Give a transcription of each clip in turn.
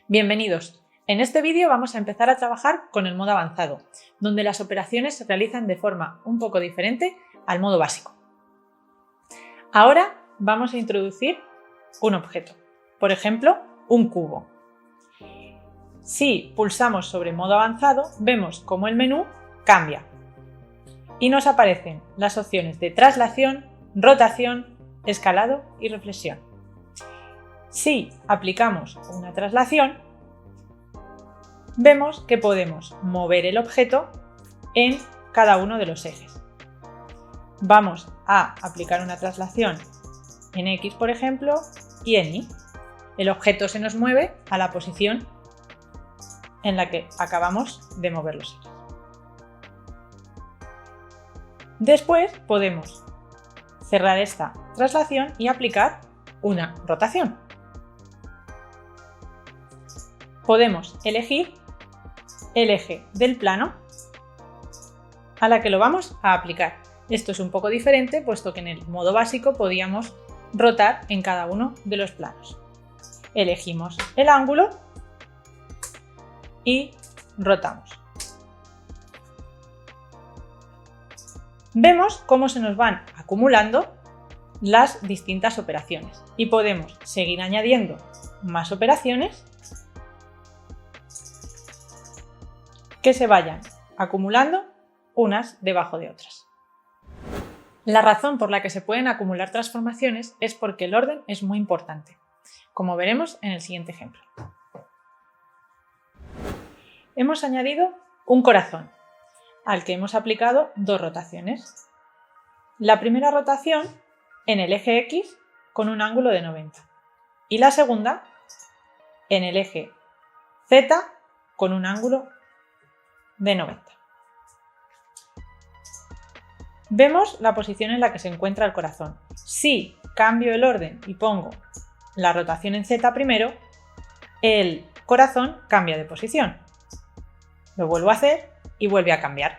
Bienvenidos. En este vídeo vamos a empezar a trabajar con el modo avanzado, donde las operaciones se realizan de forma un poco diferente al modo básico. Ahora vamos a introducir un objeto, por ejemplo, un cubo. Si pulsamos sobre modo avanzado, vemos cómo el menú cambia y nos aparecen las opciones de traslación, rotación, escalado y reflexión. Si aplicamos una traslación, vemos que podemos mover el objeto en cada uno de los ejes. Vamos a aplicar una traslación en X, por ejemplo, y en Y. El objeto se nos mueve a la posición en la que acabamos de mover los ejes. Después podemos cerrar esta traslación y aplicar una rotación. Podemos elegir el eje del plano a la que lo vamos a aplicar. Esto es un poco diferente, puesto que en el modo básico podíamos rotar en cada uno de los planos. Elegimos el ángulo y rotamos. Vemos cómo se nos van acumulando las distintas operaciones y podemos seguir añadiendo más operaciones que se vayan acumulando unas debajo de otras. La razón por la que se pueden acumular transformaciones es porque el orden es muy importante, como veremos en el siguiente ejemplo. Hemos añadido un corazón, al que hemos aplicado dos rotaciones. La primera rotación en el eje X con un ángulo de 90 y la segunda en el eje Z con un ángulo de 90. Vemos la posición en la que se encuentra el corazón. Si cambio el orden y pongo la rotación en Z primero, el corazón cambia de posición. Lo vuelvo a hacer y vuelve a cambiar.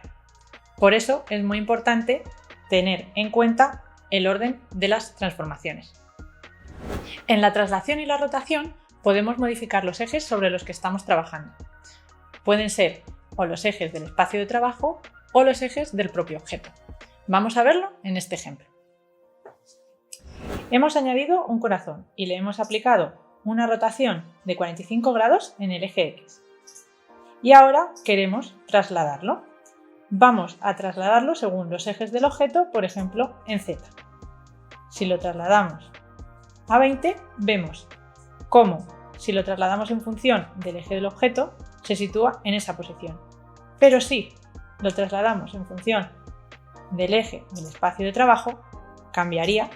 Por eso es muy importante tener en cuenta el orden de las transformaciones. En la traslación y la rotación podemos modificar los ejes sobre los que estamos trabajando. Pueden ser o los ejes del espacio de trabajo o los ejes del propio objeto. Vamos a verlo en este ejemplo. Hemos añadido un corazón y le hemos aplicado una rotación de 45 grados en el eje X. Y ahora queremos trasladarlo. Vamos a trasladarlo según los ejes del objeto, por ejemplo, en Z. Si lo trasladamos a 20, vemos cómo, si lo trasladamos en función del eje del objeto, se sitúa en esa posición. Pero si lo trasladamos en función del eje del espacio de trabajo, cambiaría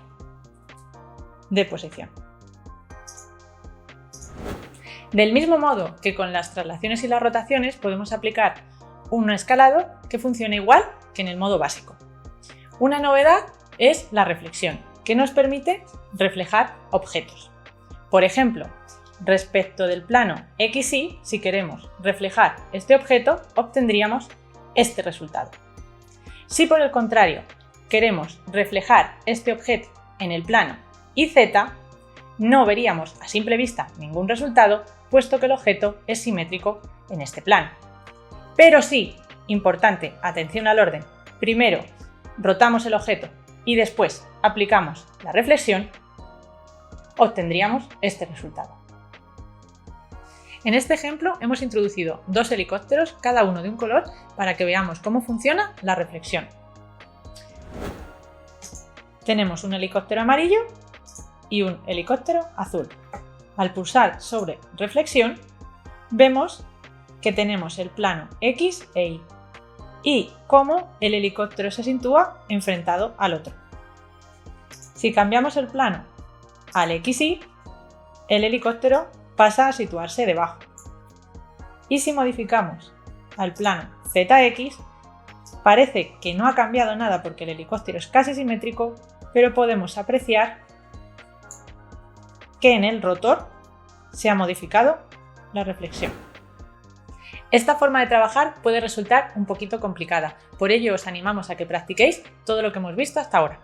de posición. Del mismo modo que con las traslaciones y las rotaciones podemos aplicar un escalado que funciona igual que en el modo básico. Una novedad es la reflexión, que nos permite reflejar objetos. Por ejemplo, respecto del plano XY, si queremos reflejar este objeto, obtendríamos este resultado. Si por el contrario queremos reflejar este objeto en el plano YZ, no veríamos a simple vista ningún resultado, puesto que el objeto es simétrico en este plano. Pero sí, importante, atención al orden, primero rotamos el objeto y después aplicamos la reflexión, obtendríamos este resultado. En este ejemplo hemos introducido dos helicópteros, cada uno de un color, para que veamos cómo funciona la reflexión. Tenemos un helicóptero amarillo y un helicóptero azul. Al pulsar sobre reflexión, vemos que tenemos el plano X e Y y cómo el helicóptero se sitúa enfrentado al otro. Si cambiamos el plano al XY, el helicóptero pasa a situarse debajo. Y si modificamos al plano ZX, parece que no ha cambiado nada porque el helicóptero es casi simétrico, pero podemos apreciar que en el rotor se ha modificado la reflexión. Esta forma de trabajar puede resultar un poquito complicada, por ello os animamos a que practiquéis todo lo que hemos visto hasta ahora.